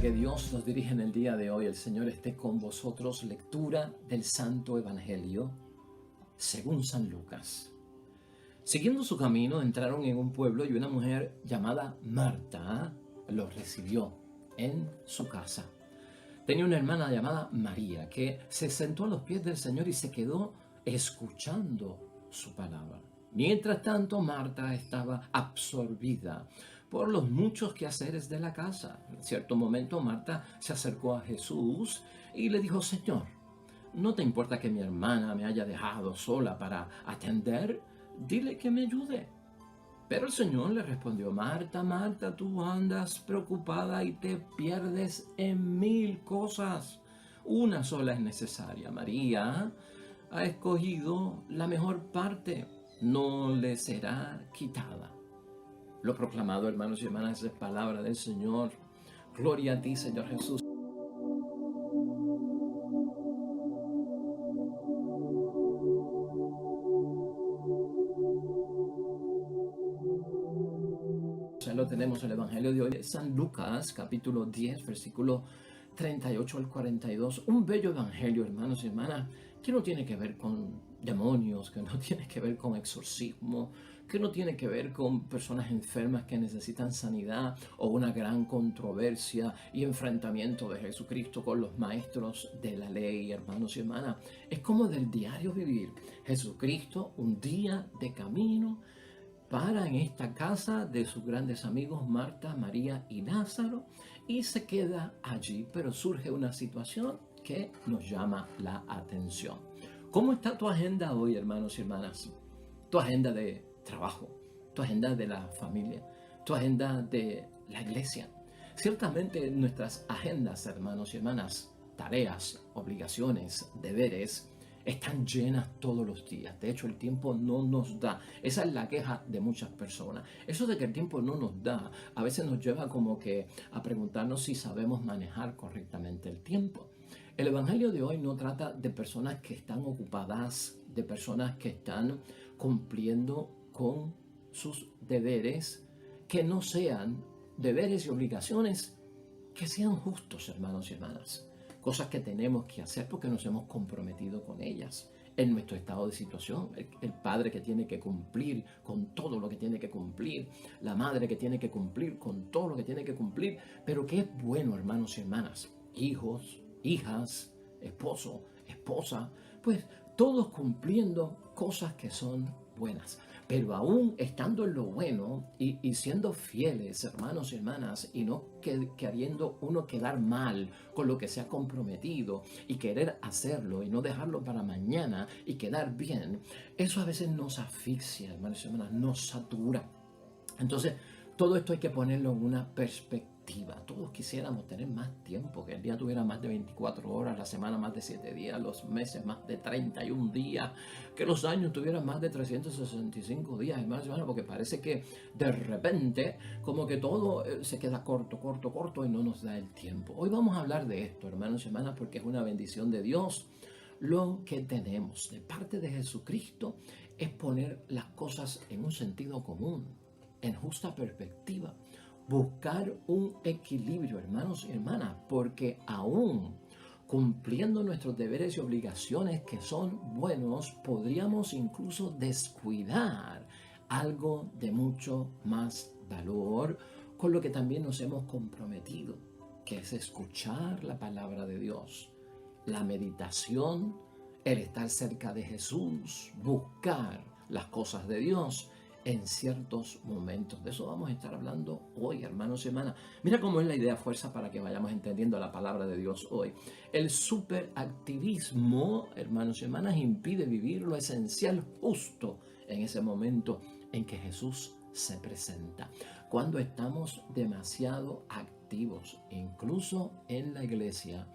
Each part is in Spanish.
que Dios nos dirige en el día de hoy. El Señor esté con vosotros. Lectura del Santo Evangelio según San Lucas. Siguiendo su camino, entraron en un pueblo y una mujer llamada Marta los recibió en su casa. Tenía una hermana llamada María que se sentó a los pies del Señor y se quedó escuchando su palabra. Mientras tanto, Marta estaba absorbida por los muchos quehaceres de la casa. En cierto momento, Marta se acercó a Jesús y le dijo: Señor, ¿no te importa que mi hermana me haya dejado sola para atender? Dile que me ayude. Pero el Señor le respondió: Marta, Marta, tú andas preocupada y te pierdes en 1000 cosas. Una sola es necesaria. María ha escogido la mejor parte, no le será quitada. Lo proclamado, hermanos y hermanas, es palabra del Señor. Gloria a ti, Señor Jesús. Ya lo tenemos, el Evangelio de hoy de San Lucas, capítulo 10, versículo 38 al 42. Un bello evangelio, hermanos y hermanas, que no tiene que ver con demonios, que no tiene que ver con exorcismo, que no tiene que ver con personas enfermas que necesitan sanidad o una gran controversia y enfrentamiento de Jesucristo con los maestros de la ley, hermanos y hermanas. Es como del diario vivir. Jesucristo, un día de camino, para en esta casa de sus grandes amigos Marta, María y Lázaro y se queda allí, pero surge una situación que nos llama la atención. ¿Cómo está tu agenda hoy, hermanos y hermanas? Tu agenda de trabajo, tu agenda de la familia, tu agenda de la iglesia. Ciertamente nuestras agendas, hermanos y hermanas, tareas, obligaciones, deberes, están llenas todos los días. De hecho, el tiempo no nos da. Esa es la queja de muchas personas. Eso de que el tiempo no nos da, a veces nos lleva como que a preguntarnos si sabemos manejar correctamente el tiempo. El Evangelio de hoy no trata de personas que están ocupadas, de personas que están cumpliendo con sus deberes, que no sean deberes y obligaciones que sean justos, hermanos y hermanas. Cosas que tenemos que hacer porque nos hemos comprometido con ellas en nuestro estado de situación. El padre que tiene que cumplir con todo lo que tiene que cumplir, la madre que tiene que cumplir con todo lo que tiene que cumplir. Pero qué es bueno, hermanos y hermanas, hijos, hijas, esposo, esposa, pues todos cumpliendo cosas que son buenas. Pero aún estando en lo bueno y siendo fieles, hermanos y hermanas, y no queriendo uno quedar mal con lo que se ha comprometido y querer hacerlo y no dejarlo para mañana y quedar bien, eso a veces nos asfixia, hermanos y hermanas, nos satura. Entonces, todo esto hay que ponerlo en una perspectiva. Todos quisiéramos tener más tiempo, que el día tuviera más de 24 horas, la semana más de 7 días, los meses más de 31 días, que los años tuvieran más de 365 días, hermanos y hermanas, porque parece que de repente como que todo se queda corto y no nos da el tiempo. Hoy vamos a hablar de esto, hermanos y hermanas, porque es una bendición de Dios. Lo que tenemos de parte de Jesucristo es poner las cosas en un sentido común, en justa perspectiva, buscar un equilibrio, hermanos y hermanas, porque aún cumpliendo nuestros deberes y obligaciones que son buenos, podríamos incluso descuidar algo de mucho más valor con lo que también nos hemos comprometido, que es escuchar la palabra de Dios, la meditación, el estar cerca de Jesús, buscar las cosas de Dios en ciertos momentos. De eso vamos a estar hablando hoy, hermanos y hermanas. Mira cómo es la idea fuerza para que vayamos entendiendo la palabra de Dios hoy. El superactivismo, hermanos y hermanas, impide vivir lo esencial justo en ese momento en que Jesús se presenta. Cuando estamos demasiado activos, incluso en la iglesia,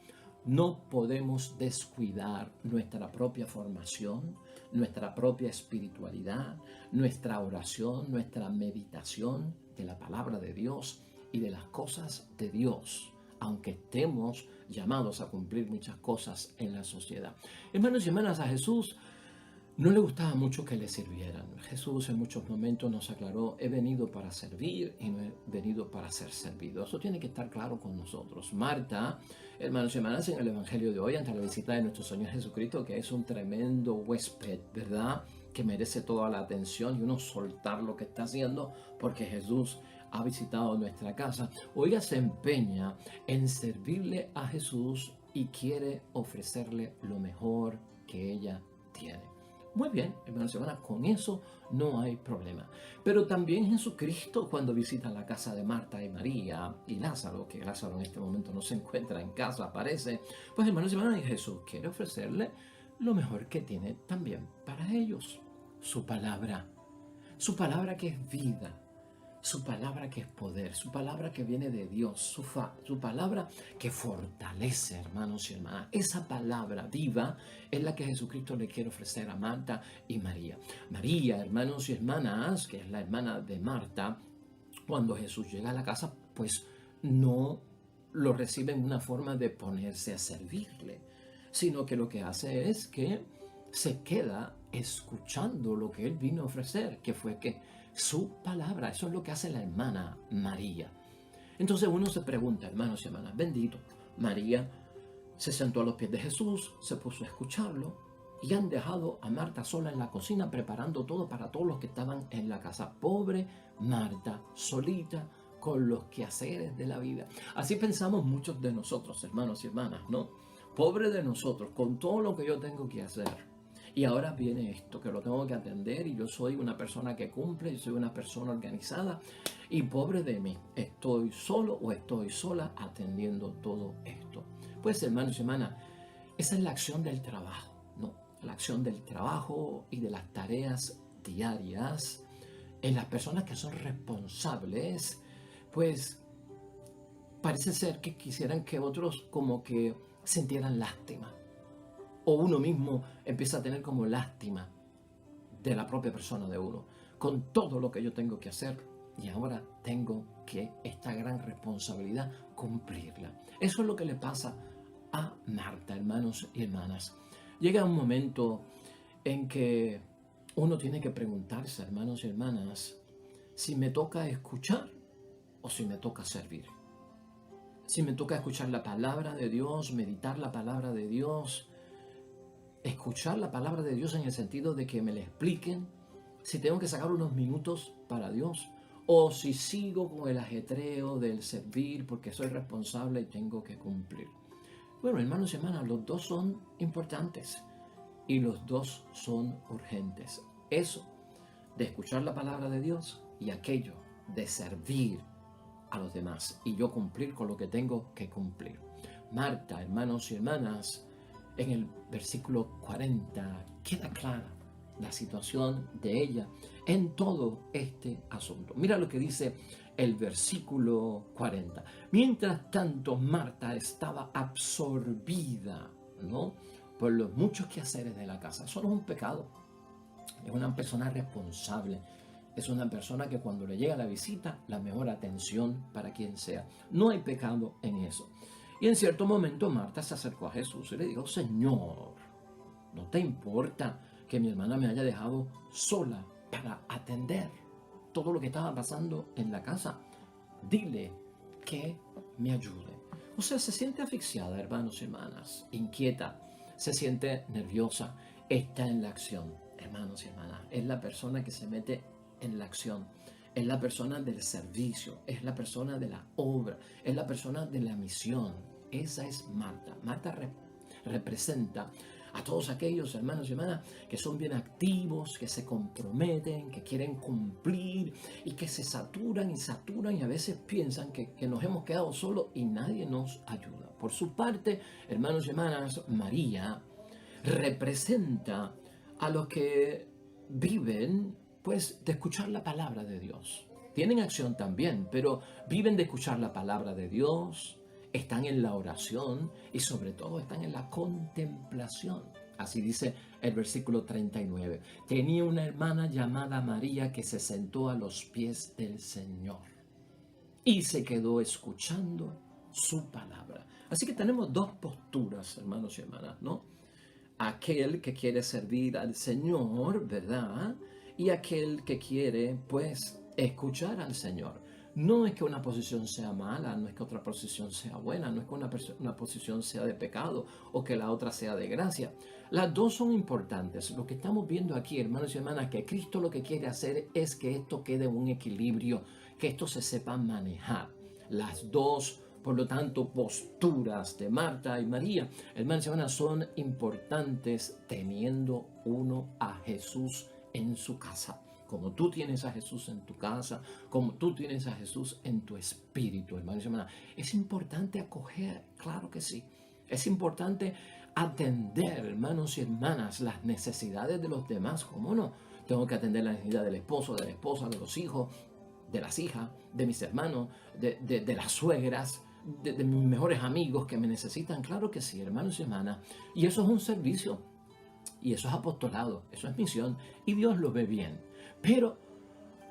no podemos descuidar nuestra propia formación, nuestra propia espiritualidad, nuestra oración, nuestra meditación de la palabra de Dios y de las cosas de Dios, aunque estemos llamados a cumplir muchas cosas en la sociedad. Hermanos y hermanas, a Jesús No le gustaba mucho que le sirvieran. Jesús en muchos momentos nos aclaró, he venido para servir y no he venido para ser servido. Eso tiene que estar claro con nosotros. Marta, hermanos y hermanas, en el Evangelio de hoy, ante la visita de nuestro Señor Jesucristo, que es un tremendo huésped, ¿verdad? Que merece toda la atención y uno soltar lo que está haciendo porque Jesús ha visitado nuestra casa. Hoy se empeña en servirle a Jesús y quiere ofrecerle lo mejor que ella tiene. Muy bien, hermanos y hermanas, con eso no hay problema. Pero también Jesucristo, cuando visita la casa de Marta y María y Lázaro, que Lázaro en este momento no se encuentra en casa, aparece, pues hermanos y hermanas, Jesús quiere ofrecerle lo mejor que tiene también para ellos. Su palabra que es vida, su palabra que es poder, su palabra que viene de Dios, su palabra que fortalece, hermanos y hermanas. Esa palabra viva es la que Jesucristo le quiere ofrecer a Marta y María. María, hermanos y hermanas, que es la hermana de Marta, cuando Jesús llega a la casa, pues no lo recibe en una forma de ponerse a servirle, sino que lo que hace es que se queda escuchando lo que él vino a ofrecer, que fue que su palabra, eso es lo que hace la hermana María. Entonces uno se pregunta, hermanos y hermanas, bendito, María se sentó a los pies de Jesús, se puso a escucharlo y han dejado a Marta sola en la cocina preparando todo para todos los que estaban en la casa. Pobre Marta, solita con los quehaceres de la vida. Así pensamos muchos de nosotros, hermanos y hermanas, ¿no? Pobre de nosotros, con todo lo que yo tengo que hacer. Y ahora viene esto, que lo tengo que atender y yo soy una persona que cumple, yo soy una persona organizada y pobre de mí, estoy solo o estoy sola atendiendo todo esto. Pues hermanos y hermanas, esa es la acción del trabajo, ¿no? La acción del trabajo y de las tareas diarias en las personas que son responsables, pues parece ser que quisieran que otros como que sintieran lástima. O uno mismo empieza a tener como lástima de la propia persona de uno, con todo lo que yo tengo que hacer y ahora tengo que esta gran responsabilidad cumplirla. Eso es lo que le pasa a Marta, hermanos y hermanas. Llega un momento en que uno tiene que preguntarse, hermanos y hermanas, si me toca escuchar o si me toca servir. Si me toca escuchar la palabra de Dios, meditar la palabra de Dios, escuchar la palabra de Dios en el sentido de que me la expliquen, si tengo que sacar unos minutos para Dios, o si sigo con el ajetreo del servir porque soy responsable y tengo que cumplir. Bueno, hermanos y hermanas, los dos son importantes y los dos son urgentes. Eso de escuchar la palabra de Dios y aquello de servir a los demás y yo cumplir con lo que tengo que cumplir. Marta, hermanos y hermanas, en el versículo 40 queda clara la situación de ella en todo este asunto. Mira lo que dice el versículo 40. Mientras tanto, Marta estaba absorbida, ¿no?, por los muchos quehaceres de la casa. Eso no es un pecado. Es una persona responsable. Es una persona que cuando le llega la visita, la mejor atención para quien sea. No hay pecado en eso. Y en cierto momento Marta se acercó a Jesús y le dijo, Señor, ¿no te importa que mi hermana me haya dejado sola para atender todo lo que estaba pasando en la casa? Dile que me ayude. O sea, se siente asfixiada, hermanos y hermanas, inquieta, se siente nerviosa, está en la acción, hermanos y hermanas. Es la persona que se mete en la acción. Es la persona del servicio, es la persona de la obra, es la persona de la misión. Esa es Marta. Marta representa a todos aquellos hermanos y hermanas que son bien activos, que se comprometen, que quieren cumplir y que se saturan y a veces piensan que nos hemos quedado solos y nadie nos ayuda. Por su parte, hermanos y hermanas, María representa a los que viven pues de escuchar la palabra de Dios. Tienen acción también, pero viven de escuchar la palabra de Dios, están en la oración y sobre todo están en la contemplación. Así dice el versículo 39. Tenía una hermana llamada María que se sentó a los pies del Señor y se quedó escuchando su palabra. Así que tenemos dos posturas, hermanos y hermanas, ¿no? aquel que quiere servir al Señor, ¿verdad? Y aquel que quiere, pues, escuchar al Señor. No es que una posición sea mala, no es que otra posición sea buena, no es que una posición sea de pecado o que la otra sea de gracia. Las dos son importantes. Lo que estamos viendo aquí, hermanos y hermanas, que Cristo lo que quiere hacer es que esto quede en un equilibrio, que esto se sepa manejar. Las dos, por lo tanto, posturas de Marta y María, hermanos y hermanas, son importantes teniendo uno a Jesús en su casa. Como tú tienes a Jesús en tu casa, como tú tienes a Jesús en tu espíritu, hermanos y hermanas. Es importante acoger, claro que sí. Es importante atender, hermanos y hermanas, las necesidades de los demás. ¿Cómo no? Tengo que atender la necesidad del esposo, de la esposa, de los hijos, de las hijas, de mis hermanos, de las suegras, de mis mejores amigos que me necesitan. Claro que sí, hermanos y hermanas. Y eso es un servicio. Y eso es apostolado, eso es misión. Y Dios lo ve bien. Pero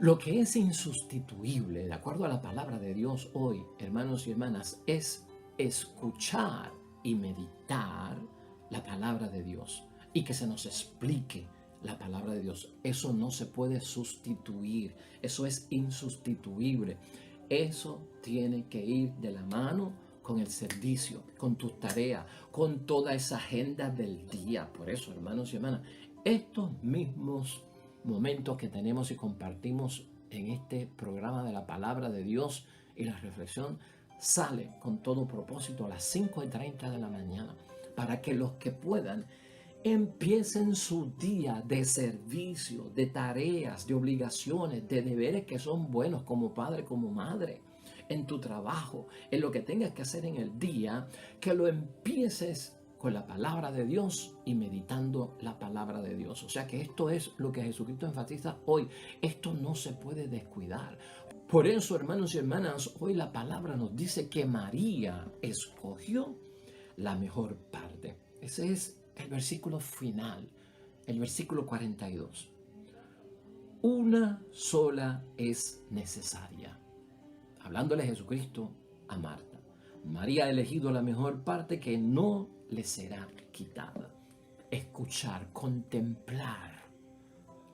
lo que es insustituible, de acuerdo a la palabra de Dios hoy, hermanos y hermanas, es escuchar y meditar la palabra de Dios y que se nos explique la palabra de Dios. Eso no se puede sustituir, eso es insustituible. Eso tiene que ir de la mano con el servicio, con tus tareas, con toda esa agenda del día. Por eso, hermanos y hermanas, estos mismos momentos que tenemos y compartimos en este programa de la palabra de Dios y la reflexión sale con todo propósito a las 5:30 de la mañana para que los que puedan empiecen su día de servicio, de tareas, de obligaciones, de deberes que son buenos como padre, como madre, en tu trabajo, en lo que tengas que hacer en el día, que lo empieces con la palabra de Dios y meditando la palabra de Dios. O sea que esto es lo que Jesucristo enfatiza hoy. Esto no se puede descuidar. Por eso, hermanos y hermanas, hoy la palabra nos dice que María escogió la mejor parte. Ese es el versículo final, el versículo 42. Una sola es necesaria. Hablándole Jesucristo a Marta. María ha elegido la mejor parte que no le será quitada. Escuchar, contemplar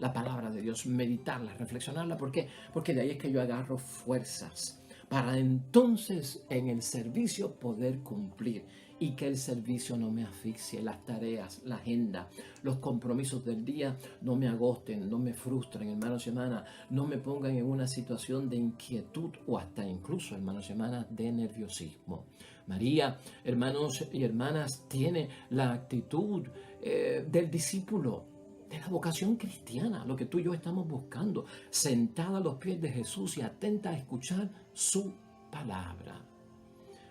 la palabra de Dios, meditarla, reflexionarla. ¿Por qué? Porque de ahí es que yo agarro fuerzas para entonces en el servicio poder cumplir y que el servicio no me asfixie, las tareas, la agenda, los compromisos del día no me agosten, no me frustren, hermanos y hermanas, no me pongan en una situación de inquietud o hasta incluso, hermanos y hermanas, de nerviosismo. María, hermanos y hermanas, tiene la actitud del discípulo, de la vocación cristiana, lo que tú y yo estamos buscando, sentada a los pies de Jesús y atenta a escuchar su palabra.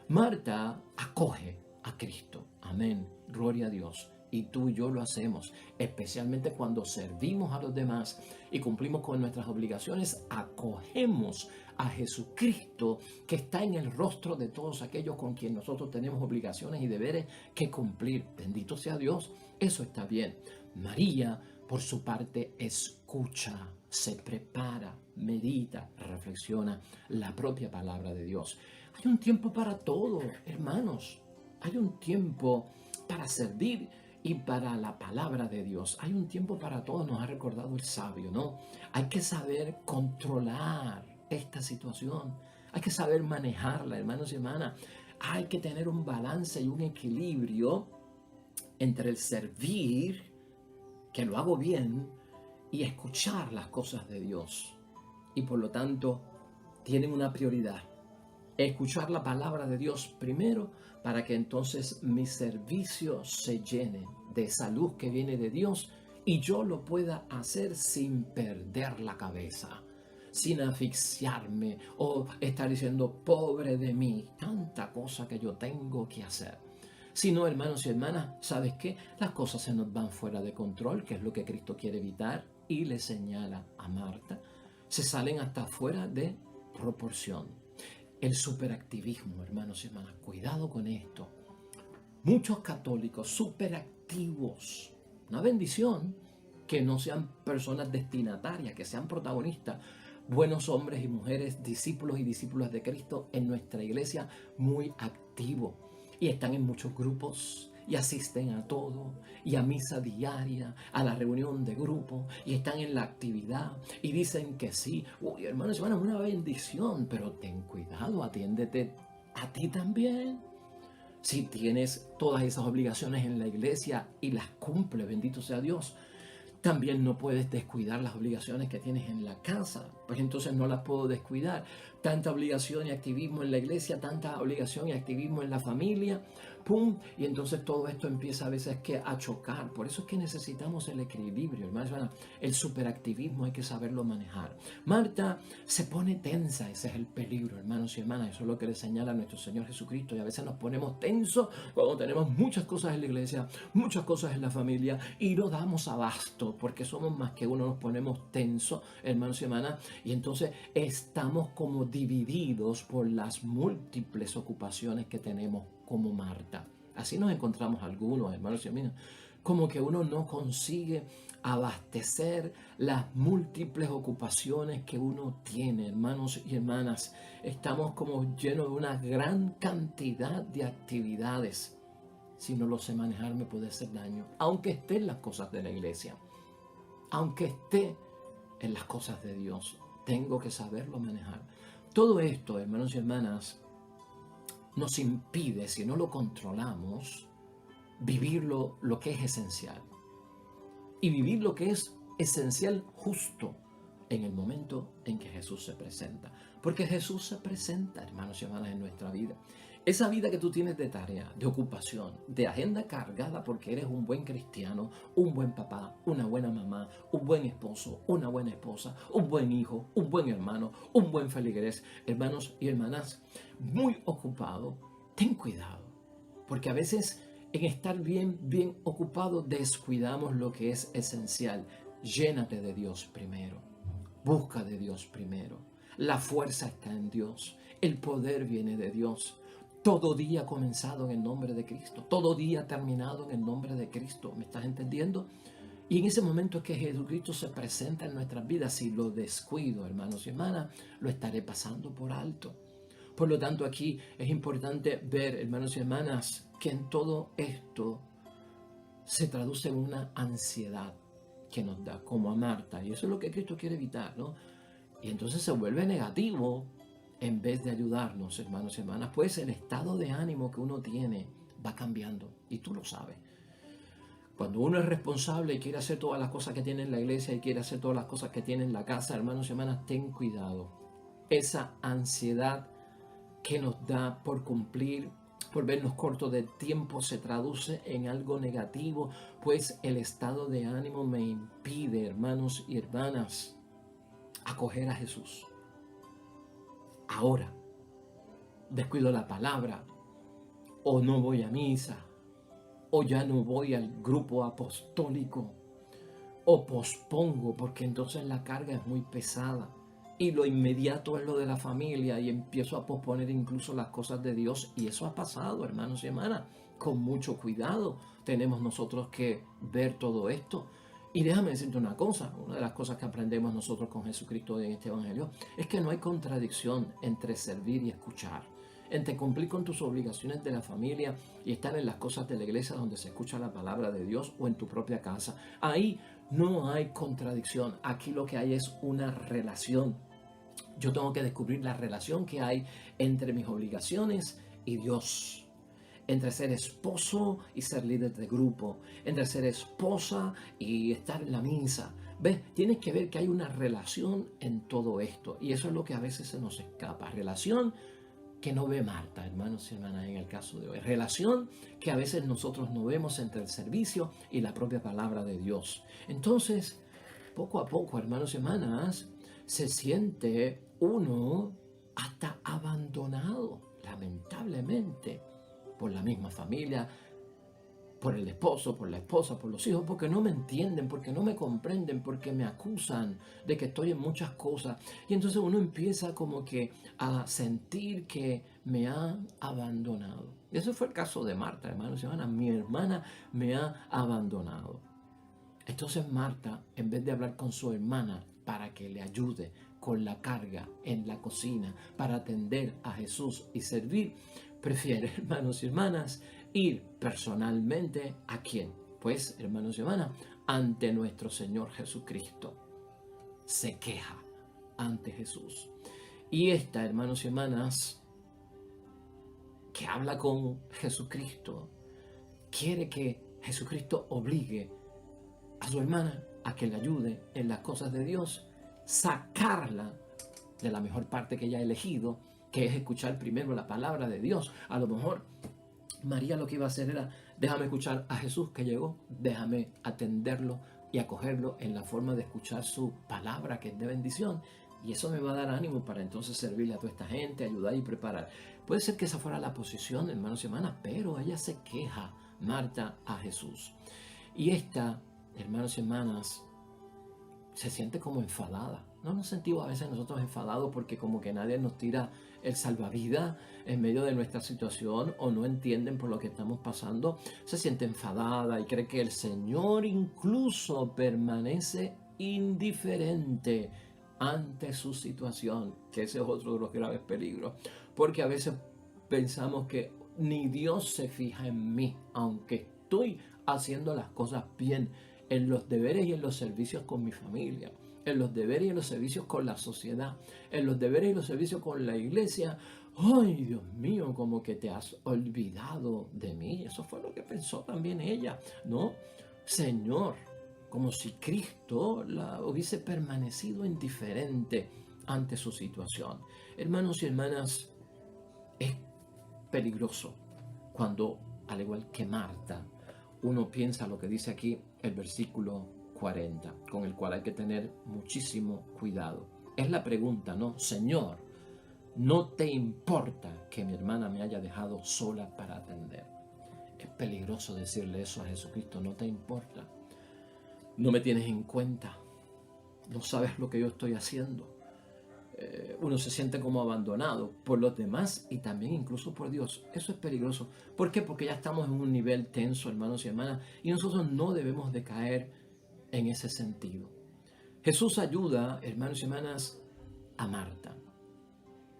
Marta acoge a Cristo. Amén. Gloria a Dios. Y tú y yo lo hacemos, especialmente cuando servimos a los demás y cumplimos con nuestras obligaciones, acogemos a Jesucristo que está en el rostro de todos aquellos con quien nosotros tenemos obligaciones y deberes que cumplir. Bendito sea Dios, eso está bien. María, por su parte, escucha, se prepara, medita, reflexiona la propia palabra de Dios. Hay un tiempo para todo, hermanos. Hay un tiempo para servir y para la palabra de Dios. Hay un tiempo para todo, nos ha recordado el sabio, ¿no? Hay que saber controlar esta situación. Hay que saber manejarla, hermanos y hermanas. Hay que tener un balance y un equilibrio entre el servir, que lo hago bien, y escuchar las cosas de Dios. Y por lo tanto, tienen una prioridad. Escuchar la palabra de Dios primero para que entonces mi servicio se llene de esa luz que viene de Dios y yo lo pueda hacer sin perder la cabeza, sin asfixiarme o estar diciendo pobre de mí, tanta cosa que yo tengo que hacer. Si no, hermanos y hermanas, ¿sabes qué? Las cosas se nos van fuera de control, que es lo que Cristo quiere evitar, y le señala a Marta. Se salen hasta fuera de proporción. El superactivismo, hermanos y hermanas, cuidado con esto. Muchos católicos superactivos, una bendición, que no sean personas destinatarias, que sean protagonistas, buenos hombres y mujeres, discípulos y discípulas de Cristo en nuestra iglesia, muy activos. Y están en muchos grupos, y asisten a todo, y a misa diaria, a la reunión de grupo, y están en la actividad, y dicen que sí. Uy, hermanos, hermanas, una bendición, pero ten cuidado, atiéndete a ti también. Si tienes todas esas obligaciones en la iglesia y las cumple, bendito sea Dios, también no puedes descuidar las obligaciones que tienes en la casa, pues entonces no las puedo descuidar. Tanta obligación y activismo en la iglesia, tanta obligación y activismo en la familia, ¡pum! Y entonces todo esto empieza a veces que a chocar. Por eso es que necesitamos el equilibrio, hermanos. El superactivismo hay que saberlo manejar. Marta se pone tensa, ese es el peligro, hermanos y hermanas. Eso es lo que le señala a nuestro Señor Jesucristo. Y a veces nos ponemos tensos cuando tenemos muchas cosas en la iglesia, muchas cosas en la familia y no damos abasto porque somos más que uno, nos ponemos tensos, hermanos y hermanas. Y entonces estamos como divididos por las múltiples ocupaciones que tenemos como Marta. Así nos encontramos algunos, hermanos y hermanas, como que uno no consigue abastecer las múltiples ocupaciones que uno tiene, hermanos y hermanas. Estamos como llenos de una gran cantidad de actividades. Si no lo sé manejar me puede hacer daño, aunque esté en las cosas de la iglesia, aunque esté en las cosas de Dios. Tengo que saberlo manejar. Todo esto, hermanos y hermanas, nos impide, si no lo controlamos, vivir lo que es esencial. Y vivir lo que es esencial justo en el momento en que Jesús se presenta. Porque Jesús se presenta, hermanos y hermanas, en nuestra vida. Esa vida que tú tienes de tarea, de ocupación, de agenda cargada porque eres un buen cristiano, un buen papá, una buena mamá, un buen esposo, una buena esposa, un buen hijo, un buen hermano, un buen feligrés, hermanos y hermanas, muy ocupado, ten cuidado. Porque a veces en estar bien ocupado descuidamos lo que es esencial. Llénate de Dios primero. Busca de Dios primero. La fuerza está en Dios. El poder viene de Dios. Todo día comenzado en el nombre de Cristo. Todo día terminado en el nombre de Cristo. ¿Me estás entendiendo? Y en ese momento es que Jesucristo se presenta en nuestras vidas. Si lo descuido, hermanos y hermanas, lo estaré pasando por alto. Por lo tanto, aquí es importante ver, hermanos y hermanas, que en todo esto se traduce en una ansiedad que nos da, como a Marta. Y eso es lo que Cristo quiere evitar, ¿no? Y entonces se vuelve negativo en vez de ayudarnos, hermanos y hermanas. Pues el estado de ánimo que uno tiene va cambiando. Y tú lo sabes. Cuando uno es responsable y quiere hacer todas las cosas que tiene en la iglesia y quiere hacer todas las cosas que tiene en la casa, hermanos y hermanas, ten cuidado. Esa ansiedad que nos da por cumplir, por vernos cortos de tiempo, se traduce en algo negativo, pues el estado de ánimo me impide, hermanos y hermanas, acoger a Jesús. Ahora, descuido la palabra, o no voy a misa, o ya no voy al grupo apostólico, o pospongo porque entonces la carga es muy pesada. Y lo inmediato es lo de la familia y empiezo a posponer incluso las cosas de Dios. Y eso ha pasado, hermanos y hermanas. Con mucho cuidado tenemos nosotros que ver todo esto. Y déjame decirte una cosa, una de las cosas que aprendemos nosotros con Jesucristo en este Evangelio es que no hay contradicción entre servir y escuchar, entre cumplir con tus obligaciones de la familia y estar en las cosas de la iglesia donde se escucha la palabra de Dios o en tu propia casa. Ahí no hay contradicción, aquí lo que hay es una relación. Yo tengo que descubrir la relación que hay entre mis obligaciones y Dios, entre ser esposo y ser líder de grupo, entre ser esposa y estar en la misa. ¿Ves? Tienes que ver que hay una relación en todo esto y eso es lo que a veces se nos escapa. Relación que no ve Marta, hermanos y hermanas, en el caso de hoy. Relación que a veces nosotros no vemos entre el servicio y la propia palabra de Dios. Entonces, poco a poco, hermanos y hermanas, se siente uno hasta abandonado, lamentablemente, por la misma familia, por el esposo, por la esposa, por los hijos, porque no me entienden, porque no me comprenden, porque me acusan de que estoy en muchas cosas. Y entonces uno empieza como que a sentir que me han abandonado. Y ese fue el caso de Marta, hermanos y hermanas. Mi hermana me ha abandonado. Entonces Marta, en vez de hablar con su hermana para que le ayude con la carga en la cocina, para atender a Jesús y servir, prefiere, hermanos y hermanas, ir personalmente ¿a quién? Pues, hermanos y hermanas, ante nuestro Señor Jesucristo. Se queja ante Jesús. Y esta, hermanos y hermanas, que habla con Jesucristo, quiere que Jesucristo obligue a su hermana a que le ayude en las cosas de Dios, sacarla de la mejor parte que ella ha elegido, que es escuchar primero la palabra de Dios. A lo mejor María lo que iba a hacer era: déjame escuchar a Jesús que llegó, déjame atenderlo y acogerlo en la forma de escuchar su palabra, que es de bendición, y eso me va a dar ánimo para entonces servirle a toda esta gente, ayudar y preparar. Puede ser que esa fuera la posición, hermanos y hermanas, pero ella se queja, Marta, a Jesús. Y esta, hermanos y hermanas, se siente como enfadada. ¿No nos sentimos a veces nosotros enfadados porque como que nadie nos tira el salvavidas en medio de nuestra situación, o no entienden por lo que estamos pasando? Se siente enfadada y cree que el Señor incluso permanece indiferente ante su situación, que ese es otro de los graves peligros, porque a veces pensamos que ni Dios se fija en mí, aunque estoy haciendo las cosas bien, en los deberes y en los servicios con mi familia, en los deberes y en los servicios con la sociedad, en los deberes y los servicios con la iglesia. ¡Ay, Dios mío! Como que te has olvidado de mí. Eso fue lo que pensó también ella, ¿no? Señor, como si Cristo la hubiese permanecido indiferente ante su situación. Hermanos y hermanas, es peligroso cuando, al igual que Marta, uno piensa lo que dice aquí el versículo 40, con el cual hay que tener muchísimo cuidado. Es la pregunta, ¿no? Señor, ¿no te importa que mi hermana me haya dejado sola para atender? Es peligroso decirle eso a Jesucristo. No te importa. No me tienes en cuenta. No sabes lo que yo estoy haciendo. Uno se siente como abandonado por los demás y también incluso por Dios. Eso es peligroso. ¿Por qué? Porque ya estamos en un nivel tenso, hermanos y hermanas, y nosotros no debemos de caer en ese sentido. Jesús ayuda, hermanos y hermanas, a Marta,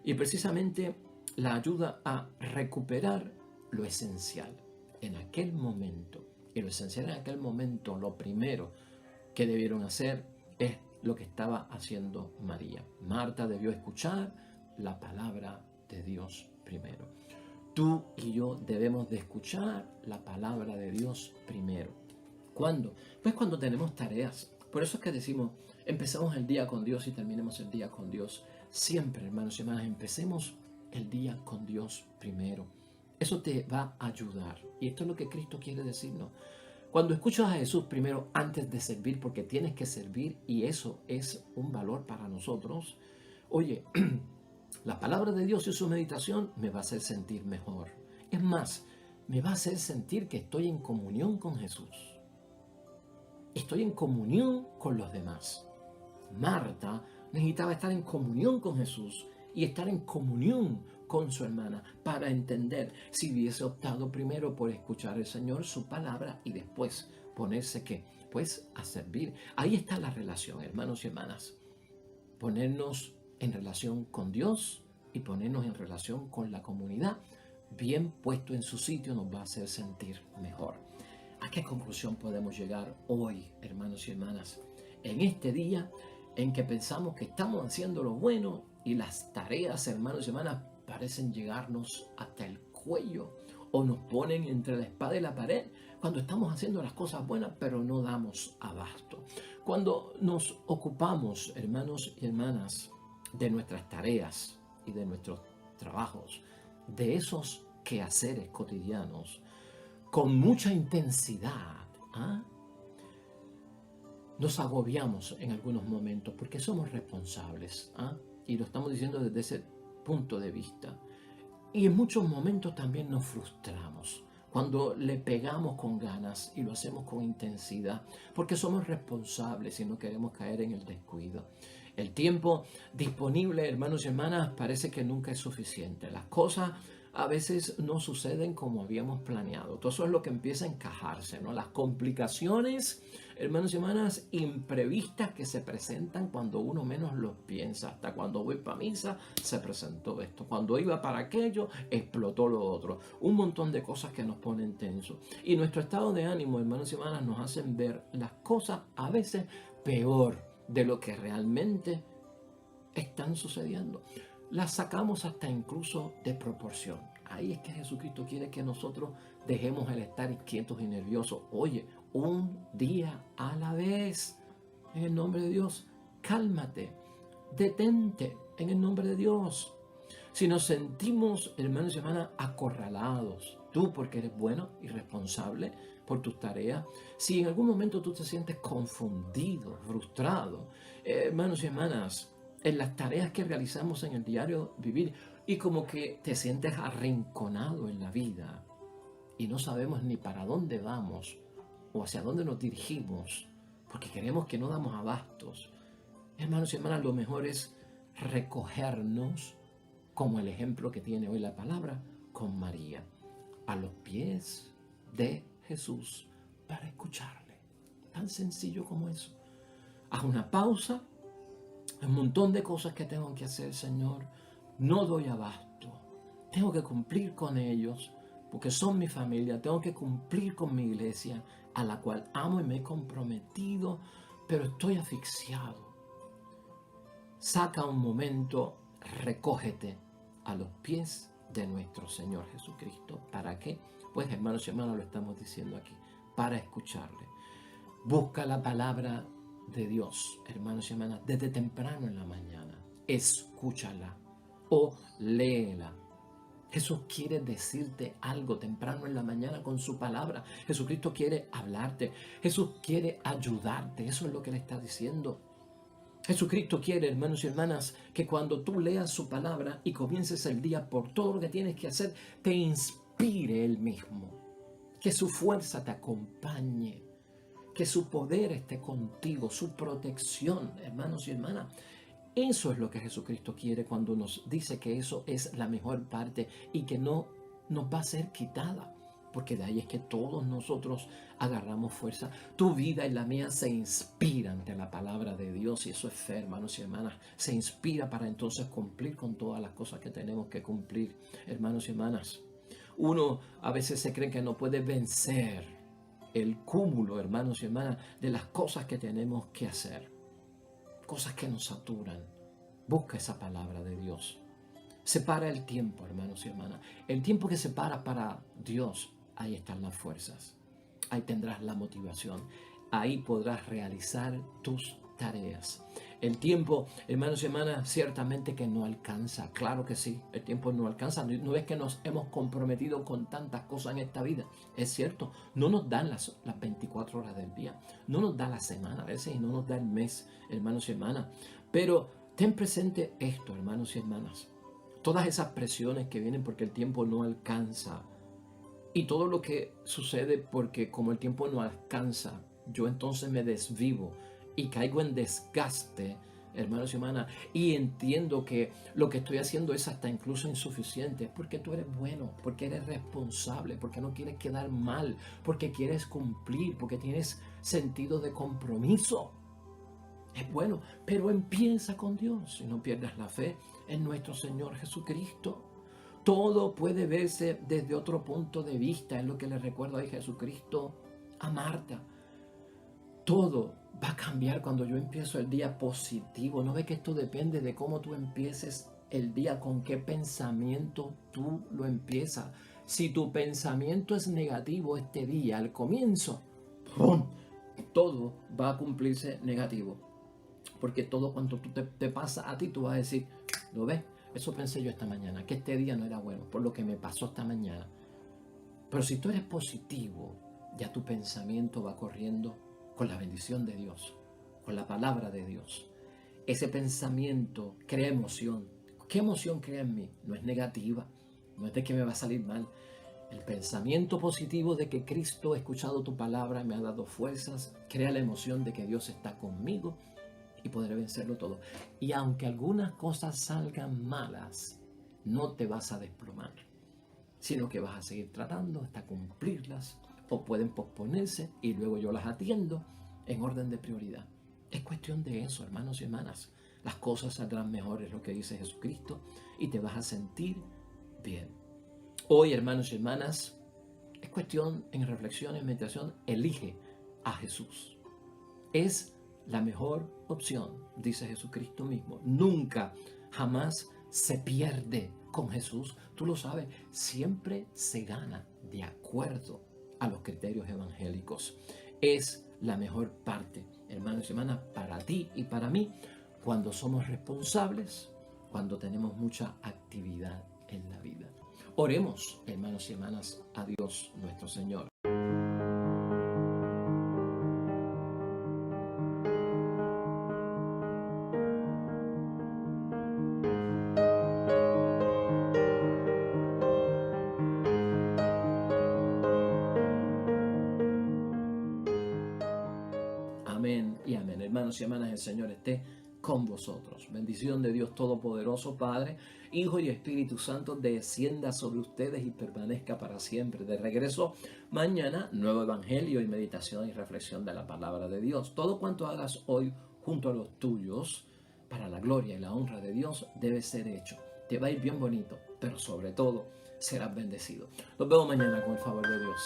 y precisamente la ayuda a recuperar lo esencial en aquel momento. Y lo esencial en aquel momento, lo primero que debieron hacer, es lo que estaba haciendo María. Marta debió escuchar la palabra de Dios primero. Tú y yo debemos de escuchar la palabra de Dios primero. ¿Cuándo? Pues cuando tenemos tareas. Por eso es que decimos, empecemos el día con Dios y terminemos el día con Dios. Siempre, hermanos y hermanas, empecemos el día con Dios primero. Eso te va a ayudar. Y esto es lo que Cristo quiere decirnos. Cuando escuchas a Jesús primero antes de servir, porque tienes que servir y eso es un valor para nosotros. Oye, la palabra de Dios y su meditación me va a hacer sentir mejor. Es más, me va a hacer sentir que estoy en comunión con Jesús. Estoy en comunión con los demás. Marta necesitaba estar en comunión con Jesús y estar en comunión con su hermana para entender. Si hubiese optado primero por escuchar al Señor, su palabra, y después ponerse ¿qué? Pues a servir. Ahí está la relación, hermanos y hermanas. Ponernos en relación con Dios y ponernos en relación con la comunidad, bien puesto en su sitio, nos va a hacer sentir mejor. ¿A qué conclusión podemos llegar hoy, hermanos y hermanas? En este día en que pensamos que estamos haciendo lo bueno y las tareas, hermanos y hermanas, parecen llegarnos hasta el cuello o nos ponen entre la espada y la pared, cuando estamos haciendo las cosas buenas pero no damos abasto. Cuando nos ocupamos, hermanos y hermanas, de nuestras tareas y de nuestros trabajos, de esos quehaceres cotidianos, con mucha intensidad, nos agobiamos en algunos momentos porque somos responsables, y lo estamos diciendo desde ese punto de vista. Y en muchos momentos también nos frustramos cuando le pegamos con ganas y lo hacemos con intensidad, porque somos responsables y no queremos caer en el descuido. El tiempo disponible, hermanos y hermanas, parece que nunca es suficiente. Las cosas a veces no suceden como habíamos planeado. Todo eso es lo que empieza a encajarse, ¿no? Las complicaciones, hermanos y hermanas, imprevistas que se presentan cuando uno menos lo piensa. Hasta cuando voy para misa se presentó esto. Cuando iba para aquello, explotó lo otro. Un montón de cosas que nos ponen tensos. Y nuestro estado de ánimo, hermanos y hermanas, nos hacen ver las cosas a veces peor de lo que realmente están sucediendo. Las sacamos hasta incluso de proporción. Ahí es que Jesucristo quiere que nosotros dejemos el estar quietos y nerviosos. Oye, un día a la vez, en el nombre de Dios, cálmate, detente, en el nombre de Dios. Si nos sentimos, hermanos y hermanas, acorralados, tú porque eres bueno y responsable por tus tareas, si en algún momento tú te sientes confundido, frustrado, hermanos y hermanas, en las tareas que realizamos en el diario vivir y como que te sientes arrinconado en la vida y no sabemos ni para dónde vamos o hacia dónde nos dirigimos porque queremos que no damos abastos. Hermanos y hermanas, lo mejor es recogernos como el ejemplo que tiene hoy la palabra con María, a los pies de Jesús para escucharle. Tan sencillo como eso. Haz una pausa. Hay un montón de cosas que tengo que hacer, Señor. No doy abasto. Tengo que cumplir con ellos porque son mi familia. Tengo que cumplir con mi iglesia a la cual amo y me he comprometido, pero estoy asfixiado. Saca un momento, recógete a los pies de nuestro Señor Jesucristo. ¿Para qué? Pues hermanos y hermanas, lo estamos diciendo aquí, para escucharle. Busca la palabra de Dios, hermanos y hermanas, desde temprano en la mañana. Escúchala o léela. Jesús quiere decirte algo temprano en la mañana con su palabra. Jesucristo quiere hablarte. Jesús quiere ayudarte. Eso es lo que le está diciendo. Jesucristo quiere, hermanos y hermanas, que cuando tú leas su palabra y comiences el día por todo lo que tienes que hacer, te inspire Él mismo. Que su fuerza te acompañe. Que su poder esté contigo, su protección, hermanos y hermanas. Eso es lo que Jesucristo quiere cuando nos dice que eso es la mejor parte y que no nos va a ser quitada. Porque de ahí es que todos nosotros agarramos fuerza. Tu vida y la mía se inspiran de la palabra de Dios y eso es fe, hermanos y hermanas. Se inspira para entonces cumplir con todas las cosas que tenemos que cumplir, hermanos y hermanas. Uno a veces se cree que no puede vencer el cúmulo, hermanos y hermanas, de las cosas que tenemos que hacer. Cosas que nos saturan. Busca esa palabra de Dios. Separa el tiempo, hermanos y hermanas. El tiempo que separa para Dios, ahí están las fuerzas. Ahí tendrás la motivación. Ahí podrás realizar tus tareas. El tiempo, hermanos y hermanas, ciertamente que no alcanza. Claro que sí, el tiempo no alcanza. No es que nos hemos comprometido con tantas cosas en esta vida. Es cierto, no nos dan las 24 horas del día. No nos da la semana a veces y no nos da el mes, hermanos y hermanas. Pero ten presente esto, hermanos y hermanas. Todas esas presiones que vienen porque el tiempo no alcanza. Y todo lo que sucede porque como el tiempo no alcanza, yo entonces me desvivo y caigo en desgaste, hermanos y hermanas, y entiendo que lo que estoy haciendo es hasta incluso insuficiente, porque tú eres bueno, porque eres responsable, porque no quieres quedar mal, porque quieres cumplir, porque tienes sentido de compromiso. Es bueno, pero empieza con Dios y no pierdas la fe en nuestro Señor Jesucristo. Todo puede verse desde otro punto de vista, es lo que le recuerdo a Jesucristo a Marta. Todo va a cambiar cuando yo empiezo el día positivo. ¿No ves que esto depende de cómo tú empieces el día, con qué pensamiento tú lo empiezas? Si tu pensamiento es negativo este día, al comienzo, ¡pum!, todo va a cumplirse negativo. Porque todo cuanto te pasa a ti, tú vas a decir, ¿lo ves? Eso pensé yo esta mañana, que este día no era bueno, por lo que me pasó esta mañana. Pero si tú eres positivo, ya tu pensamiento va corriendo con la bendición de Dios, con la palabra de Dios. Ese pensamiento crea emoción. ¿Qué emoción crea en mí? No es negativa, no es de que me va a salir mal. El pensamiento positivo de que Cristo ha escuchado tu palabra, me ha dado fuerzas, crea la emoción de que Dios está conmigo y podré vencerlo todo. Y aunque algunas cosas salgan malas, no te vas a desplomar. sino que vas a seguir tratando hasta cumplirlas, o pueden posponerse y luego yo las atiendo en orden de prioridad. Es cuestión de eso, hermanos y hermanas. Las cosas saldrán mejores, lo que dice Jesucristo, y te vas a sentir bien. Hoy, hermanos y hermanas, es cuestión en reflexión, en meditación, elige a Jesús. Es la mejor opción, dice Jesucristo mismo. Nunca, jamás se pierde con Jesús. Tú lo sabes, siempre se gana de acuerdo a los criterios evangélicos. Es la mejor parte, hermanos y hermanas, para ti y para mí, cuando somos responsables, cuando tenemos mucha actividad en la vida. Oremos, hermanos y hermanas, a Dios nuestro Señor. Amén y amén. Hermanos y hermanas, el Señor esté con vosotros. Bendición de Dios Todopoderoso, Padre, Hijo y Espíritu Santo, descienda sobre ustedes y permanezca para siempre. De regreso mañana, nuevo evangelio y meditación y reflexión de la palabra de Dios. Todo cuanto hagas hoy junto a los tuyos, para la gloria y la honra de Dios, debe ser hecho. Te va a ir bien bonito, pero sobre todo serás bendecido. Nos vemos mañana con el favor de Dios.